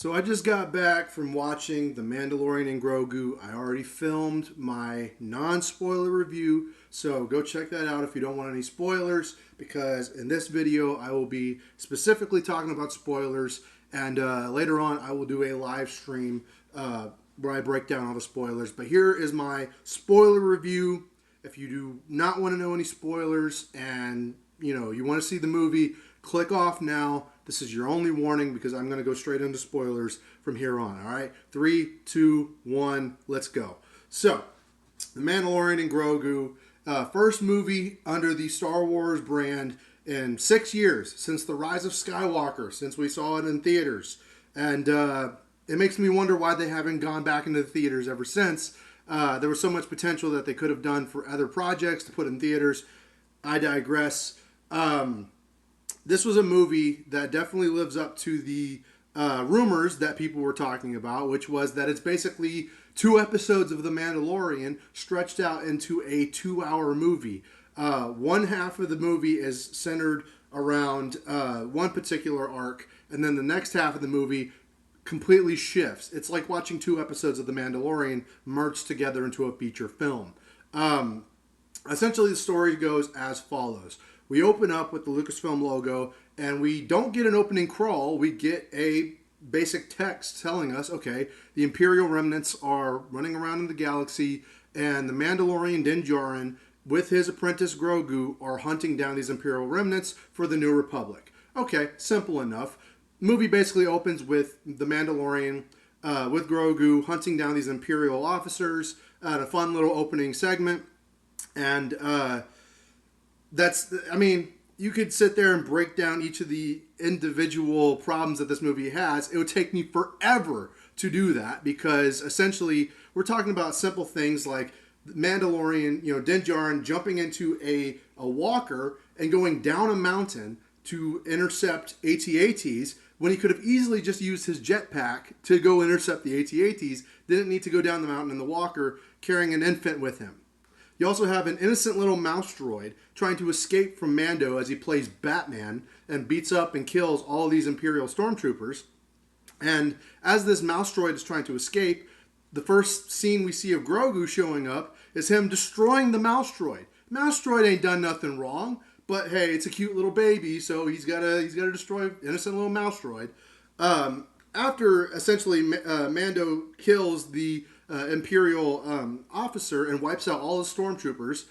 So I just got back from watching The Mandalorian Grogu. I already filmed my non-spoiler review, so go check that out if you don't want any spoilers, because in this video I will be specifically talking about spoilers, and later on I will do a live stream where I break down all the spoilers. But here is my spoiler review. If you do not want to know any spoilers and you want to see the movie, click off now. This is your only warning because I'm going to go straight into spoilers from here on. All right, 3, 2, 1, let's go. So, The Mandalorian and Grogu, first movie under the Star Wars brand in 6 years, since The Rise of Skywalker, since we saw it in theaters. And it makes me wonder why they haven't gone back into the theaters ever since. There was so much potential that they could have done for other projects to put in theaters. I digress. This was a movie that definitely lives up to the rumors that people were talking about, which was that it's basically 2 episodes of The Mandalorian stretched out into a 2-hour movie. One half of the movie is centered around one particular arc, and then the next half of the movie completely shifts. It's like watching 2 episodes of The Mandalorian merged together into a feature film. Essentially, the story goes as follows. We open up with the Lucasfilm logo, and we don't get an opening crawl. We get a basic text telling us, okay, the Imperial remnants are running around in the galaxy, and the Mandalorian Din Djarin, with his apprentice Grogu, are hunting down these Imperial remnants for the New Republic. Okay, simple enough. Movie basically opens with the Mandalorian with Grogu hunting down these Imperial officers at a fun little opening segment. And you could sit there and break down each of the individual problems that this movie has. It would take me forever to do that because essentially we're talking about simple things like Mandalorian, Din Djarin jumping into a walker and going down a mountain to intercept AT-ATs when he could have easily just used his jetpack to go intercept the AT-ATs. Didn't need to go down the mountain in the walker carrying an infant with him. You also have an innocent little mouse droid trying to escape from Mando as he plays Batman and beats up and kills all of these Imperial stormtroopers. And as this mouse droid is trying to escape, the first scene we see of Grogu showing up is him destroying the mouse droid. Mouse droid ain't done nothing wrong, but hey, it's a cute little baby, so he's gotta destroy innocent little mouse droid. After essentially Mando kills the Imperial officer and wipes out all the stormtroopers,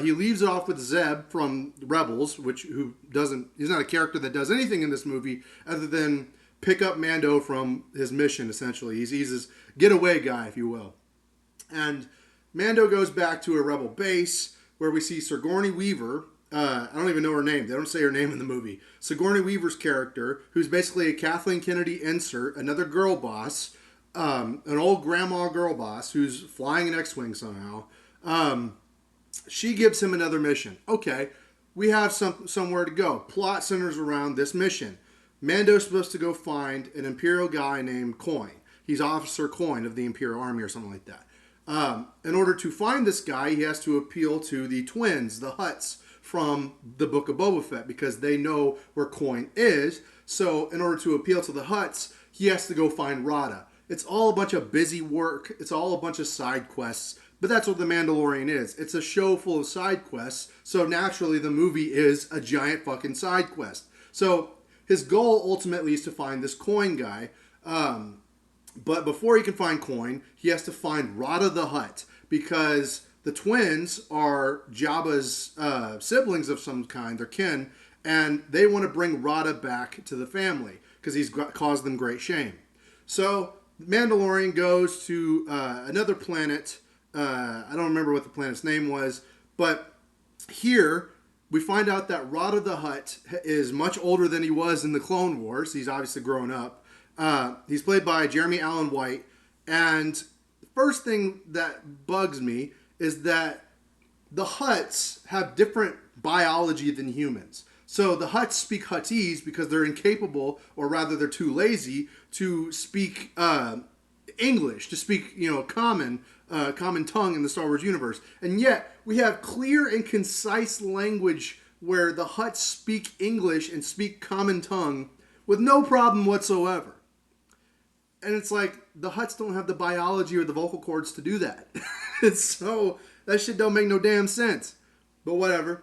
he leaves it off with Zeb from Rebels, he's not a character that does anything in this movie other than pick up Mando from his mission, essentially. He's his getaway guy, if you will. And Mando goes back to a Rebel base where we see Sigourney Weaver. I don't even know her name. They don't say her name in the movie. Sigourney Weaver's character, who's basically a Kathleen Kennedy insert, another girl boss, an old grandma girl boss who's flying an X-Wing somehow. She gives him another mission. Okay, we have somewhere to go. Plot centers around this mission. Mando's supposed to go find an Imperial guy named Coin. He's Officer Coin of the Imperial Army or something like that. In order to find this guy, he has to appeal to the twins, the Hutts, from the Book of Boba Fett, because they know where Coin is. So in order to appeal to the Hutts, he has to go find Rada. It's all a bunch of busy work. It's all a bunch of side quests. But that's what The Mandalorian is. It's a show full of side quests. So naturally, the movie is a giant fucking side quest. So his goal ultimately is to find this Coin guy. But before he can find Coin, he has to find Rada the Hutt, because the twins are Jabba's siblings of some kind, they're kin, and they want to bring Rada back to the family because he's caused them great shame. So Mandalorian goes to another planet. I don't remember what the planet's name was, but here we find out that Rada the Hutt is much older than he was in the Clone Wars. He's obviously grown up. He's played by Jeremy Allen White, and the first thing that bugs me is that the Hutts have different biology than humans. So the Hutts speak Huttese because they're incapable, or rather they're too lazy, to speak English, to speak common tongue in the Star Wars universe. And yet we have clear and concise language where the Hutts speak English and speak common tongue with no problem whatsoever. And it's like, the Hutts don't have the biology or the vocal cords to do that. And so, that shit don't make no damn sense. But whatever.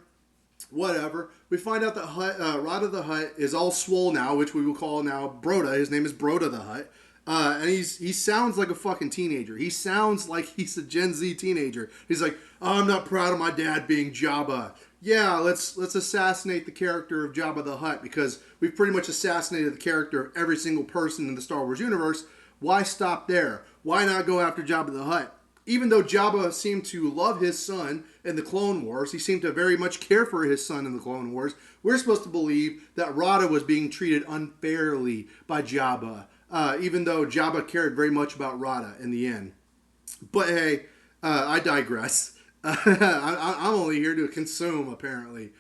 Whatever. We find out that Rada the Hutt is all swole now, which we will call now Broda. His name is Broda the Hutt. And he sounds like a fucking teenager. He sounds like he's a Gen Z teenager. He's like, oh, I'm not proud of my dad being Jabba. Yeah, let's assassinate the character of Jabba the Hutt, because we've pretty much assassinated the character of every single person in the Star Wars universe. Why stop there? Why not go after Jabba the Hutt? Even though Jabba seemed to love his son in the Clone Wars, he seemed to very much care for his son in the Clone Wars, we're supposed to believe that Rada was being treated unfairly by Jabba, even though Jabba cared very much about Rada in the end. But hey, I digress. I'm only here to consume, apparently.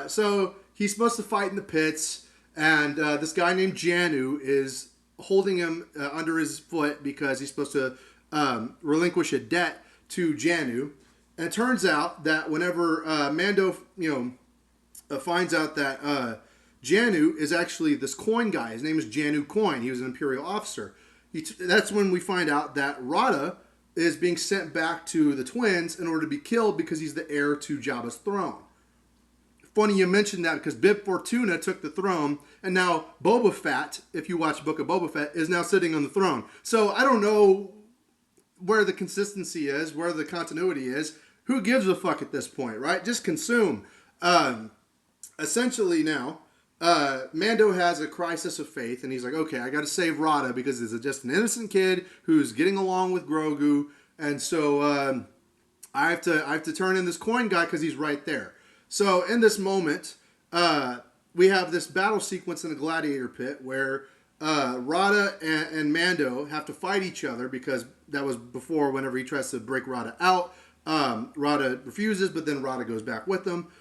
So he's supposed to fight in the pits, and this guy named Janu is holding him under his foot because he's supposed to relinquish a debt to Janu. And it turns out that whenever Mando, finds out that Janu is actually this coin guy. His name is Janu Coin. He was an Imperial officer. That's when we find out that Rada is being sent back to the twins in order to be killed because he's the heir to Jabba's throne. Funny you mentioned that, because Bib Fortuna took the throne, and now Boba Fett, if you watch Book of Boba Fett, is now sitting on the throne. So I don't know where the consistency is, where the continuity is. Who gives a fuck at this point, right? Just consume. Essentially now, Mando has a crisis of faith, and he's like, okay, I got to save Rada because he's just an innocent kid who's getting along with Grogu, and so I have to turn in this coin guy because he's right there. So in this moment, we have this battle sequence in the gladiator pit where Rada and Mando have to fight each other, because that was before, whenever he tries to break Rada out. Rada refuses, but then Rada goes back with them.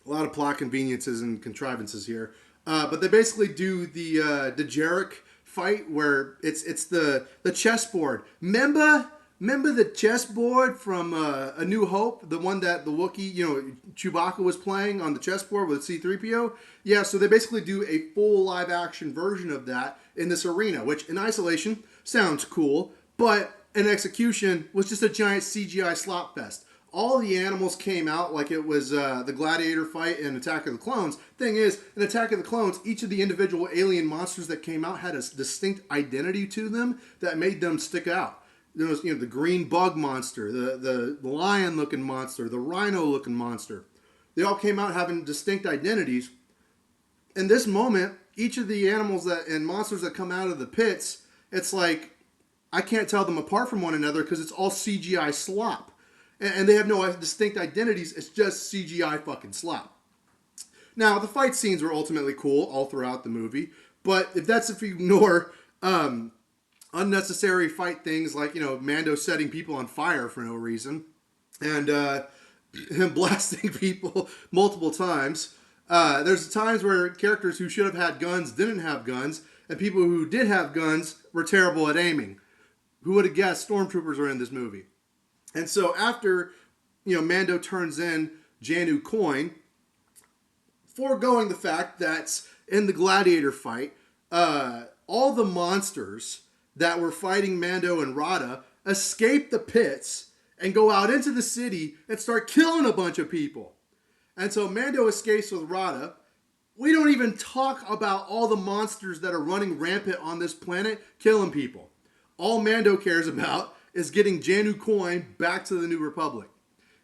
A lot of plot conveniences and contrivances here. But they basically do the Jarek fight where it's the chessboard. Remember the chessboard from A New Hope? The one that the Wookiee, Chewbacca was playing on the chessboard with C-3PO? Yeah, so they basically do a full live action version of that in this arena, which in isolation sounds cool, but in execution was just a giant CGI slop fest. All the animals came out like it was the gladiator fight in Attack of the Clones. Thing is, in Attack of the Clones, each of the individual alien monsters that came out had a distinct identity to them that made them stick out. There was, the green bug monster, the lion-looking monster, the rhino-looking monster. They all came out having distinct identities. In this moment, each of the animals and monsters that come out of the pits, it's like, I can't tell them apart from one another because it's all CGI slop. And they have no distinct identities. It's just CGI fucking slop. Now, the fight scenes were ultimately cool all throughout the movie. But if you ignore unnecessary fight things like, Mando setting people on fire for no reason. And him blasting people multiple times. There's times where characters who should have had guns didn't have guns. And people who did have guns were terrible at aiming. Who would have guessed stormtroopers are in this movie? And so after, Mando turns in Janu Coin, foregoing the fact that in the gladiator fight, all the monsters that were fighting Mando and Rada escape the pits and go out into the city and start killing a bunch of people. And so Mando escapes with Rada. We don't even talk about all the monsters that are running rampant on this planet killing people. All Mando cares about is getting Janu Coin back to the New Republic.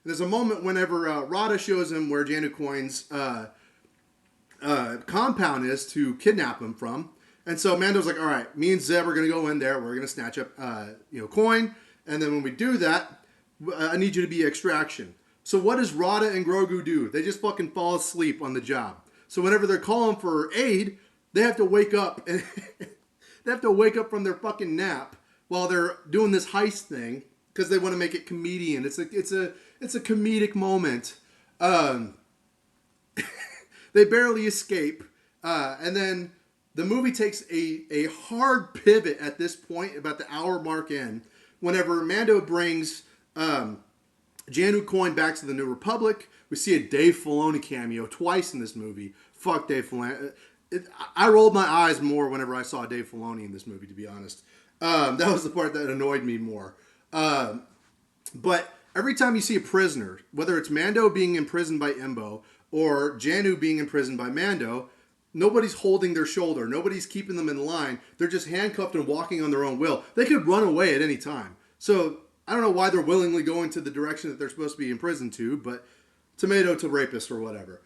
And there's a moment whenever Rada shows him where Janu Coin's compound is to kidnap him from. And so Mando's like, all right, me and Zeb are going to go in there. We're going to snatch up, Coin. And then when we do that, I need you to be extraction. So what does Rada and Grogu do? They just fucking fall asleep on the job. So whenever they're calling for aid, they have to wake up. And they have to wake up from their fucking nap while they're doing this heist thing because they want to make it comedian. It's a comedic moment. They barely escape, and then the movie takes a hard pivot at this point, about the hour mark in, whenever Mando brings Janu Coin back to the New Republic. We see a Dave Filoni cameo twice in this movie. Fuck Dave Filoni. I rolled my eyes more whenever I saw Dave Filoni in this movie, to be honest. That was the part that annoyed me more. But every time you see a prisoner, whether it's Mando being imprisoned by Embo or Janu being imprisoned by Mando, nobody's holding their shoulder. Nobody's keeping them in line. They're just handcuffed and walking on their own will. They could run away at any time. So I don't know why they're willingly going to the direction that they're supposed to be imprisoned to, but tomato to rapist or whatever.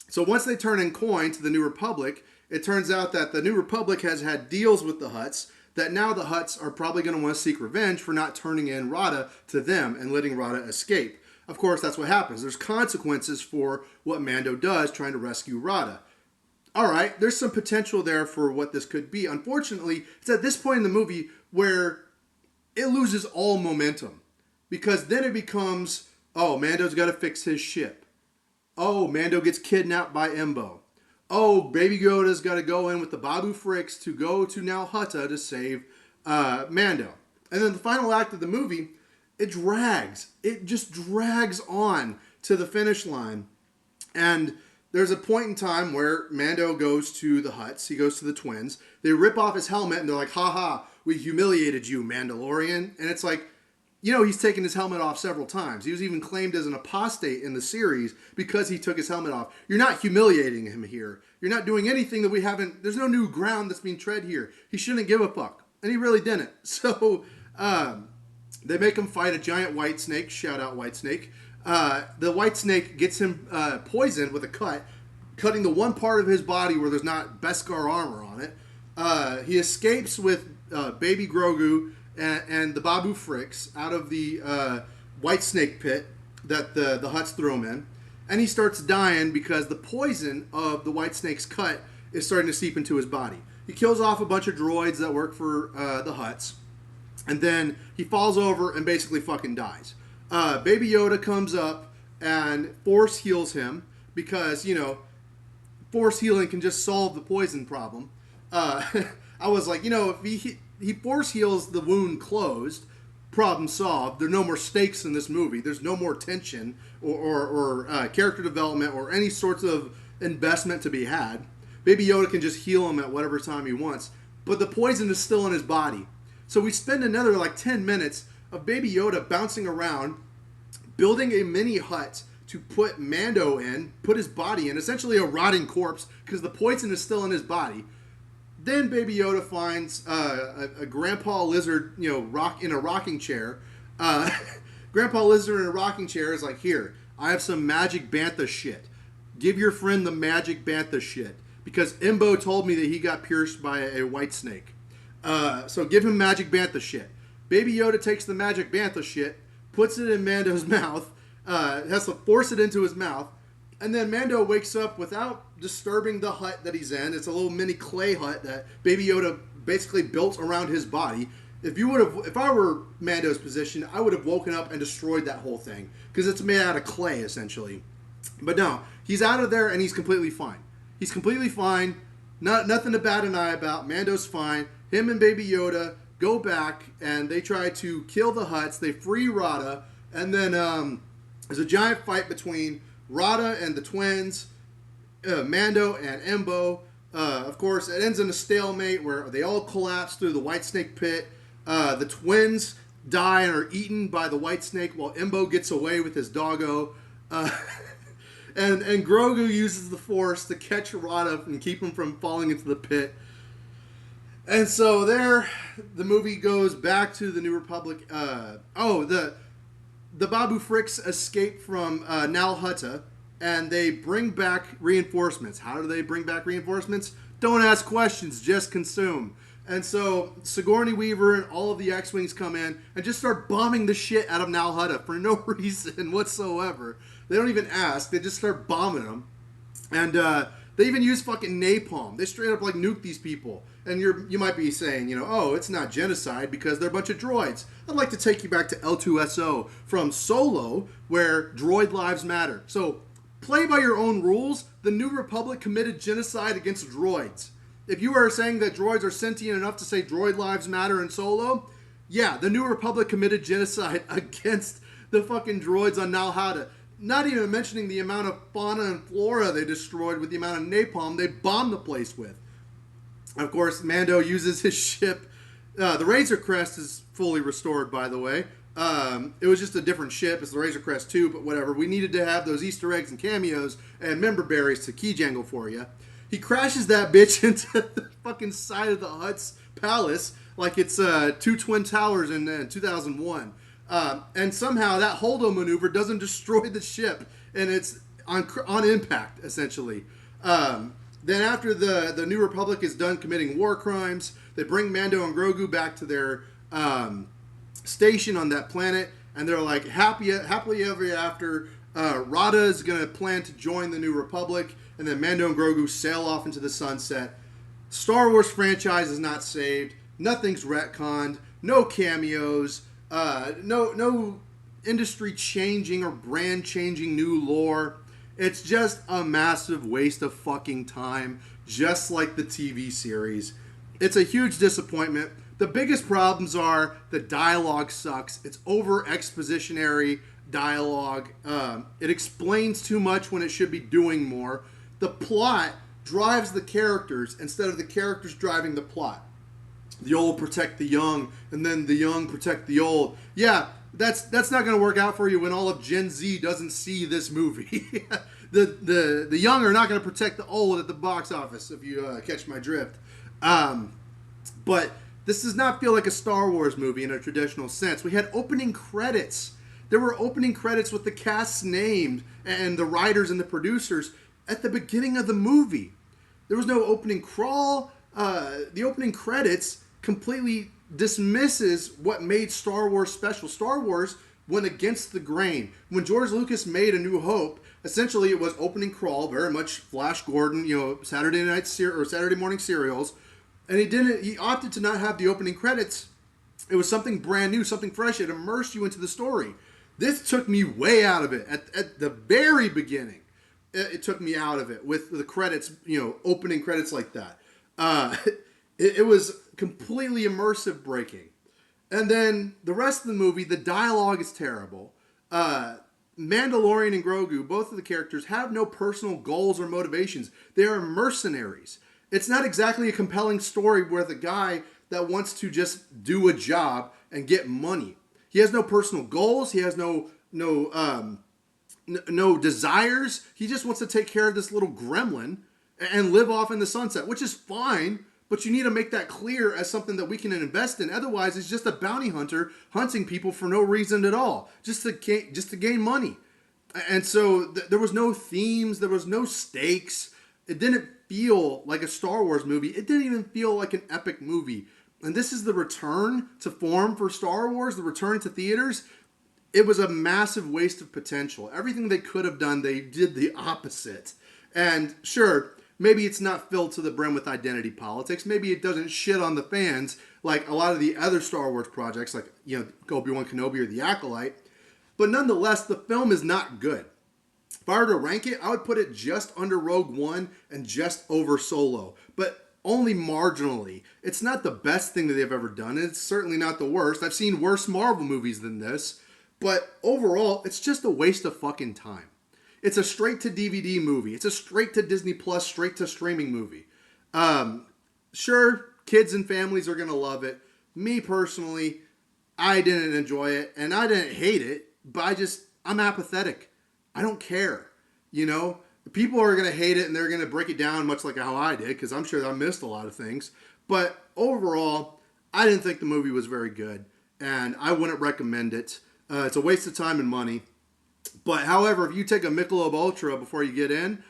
So once they turn in coin to the New Republic, it turns out that the New Republic has had deals with the Hutts, that now the Hutts are probably going to want to seek revenge for not turning in Rada to them and letting Rada escape. Of course, that's what happens. There's consequences for what Mando does trying to rescue Rada. All right, there's some potential there for what this could be. Unfortunately, it's at this point in the movie where it loses all momentum. Because then it becomes, oh, Mando's got to fix his ship. Oh, Mando gets kidnapped by Embo. Oh, Baby Yoda's got to go in with the Babu Fricks to go to Nal Hutta to save Mando. And then the final act of the movie, it drags. It just drags on to the finish line. And there's a point in time where Mando goes to the Hutts. He goes to the twins. They rip off his helmet and they're like, ha ha, we humiliated you, Mandalorian. And it's like, you know, he's taken his helmet off several times. He was even claimed as an apostate in the series because he took his helmet off. You're not humiliating him here. You're not doing anything that we haven't... There's no new ground that's being tread here. He shouldn't give a fuck. And he really didn't. So, they make him fight a giant white snake. Shout out White Snake. The white snake gets him poisoned with a cut, cutting the one part of his body where there's not Beskar armor on it. He escapes with Baby Grogu and the Babu Fricks out of the white snake pit that the Hutts threw him in. And he starts dying because the poison of the white snake's cut is starting to seep into his body. He kills off a bunch of droids that work for the Hutts. And then he falls over and basically fucking dies. Baby Yoda comes up and force heals him because, you know, force healing can just solve the poison problem. I was like, you know, if he force heals the wound closed, problem solved. There are no more stakes in this movie. There's no more tension or character development or any sorts of investment to be had. Baby Yoda can just heal him at whatever time he wants. But the poison is still in his body. So we spend another like 10 minutes of Baby Yoda bouncing around, building a mini hut to put Mando in, put his body in, essentially a rotting corpse because the poison is still in his body. Then Baby Yoda finds a Grandpa Lizard, you know, in a rocking chair. Grandpa Lizard in a rocking chair is like, here, I have some magic bantha shit. Give your friend the magic bantha shit. Because Embo told me that he got pierced by a white snake. So give him magic bantha shit. Baby Yoda takes the magic bantha shit, puts it in Mando's mouth, has to force it into his mouth, and then Mando wakes up without disturbing the hut that he's in. It's a little mini clay hut that Baby Yoda basically built around his body. If I were Mando's position, I would have woken up and destroyed that whole thing because it's made out of clay essentially. But no, he's out of there and he's completely fine. He's completely fine. Nothing to bat an eye about. Mando's fine. Him and Baby Yoda go back and they try to kill the Hutts. They free Rada, and then there's a giant fight between Rada and the twins, Mando and Embo. Of course, it ends in a stalemate where they all collapse through the white snake pit. The twins die and are eaten by the white snake while Embo gets away with his doggo. And Grogu uses the Force to catch Rada and keep him from falling into the pit. And so there, the movie goes back to the New Republic. The Babu Fricks escape from Nal Hutta, and they bring back reinforcements. How do they bring back reinforcements? Don't ask questions, just consume. And so Sigourney Weaver and all of the X-Wings come in and just start bombing the shit out of Nal Hutta for no reason whatsoever. They don't even ask. They just start bombing them. And they even use fucking napalm. They straight up like nuke these people. And you might be saying, you know, oh, it's not genocide because they're a bunch of droids. I'd like to take you back to L2SO from Solo, where droid lives matter. So play by your own rules. The New Republic committed genocide against droids. If you are saying that droids are sentient enough to say droid lives matter in Solo, yeah, the New Republic committed genocide against the fucking droids on Nal Hutta. not even mentioning the amount of fauna and flora they destroyed with the amount of napalm they bombed the place with. Of course, Mando uses his ship. The Razor Crest is fully restored, by the way. It was just a different ship. It's the Razor Crest 2, but whatever. We needed to have those Easter eggs and cameos and member berries to key jangle for you. He crashes that bitch into the fucking side of the Hutt's palace like it's two Twin Towers in 2001. And somehow that Holdo maneuver doesn't destroy the ship, and it's on impact, essentially. Then after the New Republic is done committing war crimes, they bring Mando and Grogu back to their station on that planet, and they're like, happily ever after. Rada is going to plan to join the New Republic, and then Mando and Grogu sail off into the sunset. Star Wars franchise is not saved. Nothing's retconned. No cameos. No industry changing or brand changing new lore. It's just a massive waste of fucking time, just like the TV series. It's a huge disappointment. The biggest problems are the dialogue sucks. It's over expositionary dialogue. It explains too much when it should be doing more. The plot drives the characters instead of the characters driving the plot. The old protect the young, and then the young protect the old. Yeah, that's not going to work out for you when all of Gen Z doesn't see this movie. the young are not going to protect the old at the box office, if you catch my drift. But this does not feel like a Star Wars movie in a traditional sense. We had opening credits. There were opening credits with the cast's names and the writers and the producers at the beginning of the movie. There was no opening crawl. The opening credits completely dismisses what made Star Wars special. Star Wars went against the grain. When George Lucas made A New Hope, essentially it was opening crawl, very much Flash Gordon, Saturday morning serials, and he opted to not have the opening credits. It was something brand new, something fresh. It immersed you into the story. This took me way out of it at the very beginning. It took me out of it with the credits, opening credits like that. It was completely immersive breaking. And then the rest of the movie, the dialogue is terrible. Mandalorian and Grogu, both of the characters, have no personal goals or motivations. They are mercenaries. It's not exactly a compelling story with a guy that wants to just do a job and get money. He has no personal goals. He has no desires. He just wants to take care of this little gremlin and live off in the sunset, which is fine, but you need to make that clear as something that we can invest in. Otherwise, it's just a bounty hunter hunting people for no reason at all, just to gain money. And so there was no themes, there was no stakes. It didn't feel like a Star Wars movie. It didn't even feel like an epic movie. And this is the return to form for Star Wars, the return to theaters. It was a massive waste of potential. Everything they could have done, they did the opposite. And sure, maybe it's not filled to the brim with identity politics. Maybe it doesn't shit on the fans like a lot of the other Star Wars projects, like Obi-Wan Kenobi or The Acolyte. But nonetheless, the film is not good. If I were to rank it, I would put it just under Rogue One and just over Solo, but only marginally. It's not the best thing that they've ever done. It's certainly not the worst. I've seen worse Marvel movies than this, but overall, it's just a waste of fucking time. It's a straight to DVD movie. It's a straight to Disney Plus, straight to streaming movie. Sure, kids and families are going to love it. Me personally, I didn't enjoy it, and I didn't hate it, but I'm apathetic. I don't care. People are going to hate it and they're going to break it down much like how I did, because I'm sure I missed a lot of things. But overall, I didn't think the movie was very good, and I wouldn't recommend it. It's a waste of time and money. But however, if you take a Michelob Ultra before you get in,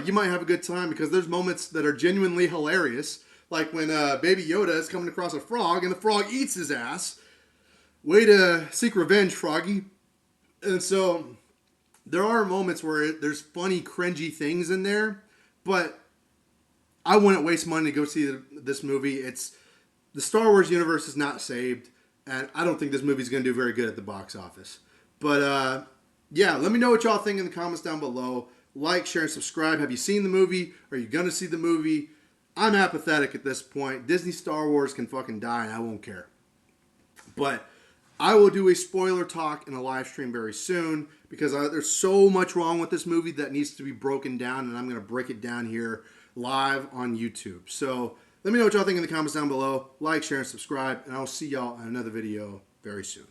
you might have a good time, because there's moments that are genuinely hilarious. Like when Baby Yoda is coming across a frog and the frog eats his ass. Way to seek revenge, Froggy. And so there are moments where there's funny, cringy things in there, but I wouldn't waste money to go see this movie. The Star Wars universe is not saved, and I don't think this movie's going to do very good at the box office. But yeah, let me know what y'all think in the comments down below. Like, share, and subscribe. Have you seen the movie? Are you going to see the movie? I'm apathetic at this point. Disney Star Wars can fucking die, and I won't care. But I will do a spoiler talk in a live stream very soon. because there's so much wrong with this movie that needs to be broken down, and I'm going to break it down here live on YouTube. So let me know what y'all think in the comments down below. Like, share, and subscribe, and I'll see y'all in another video very soon.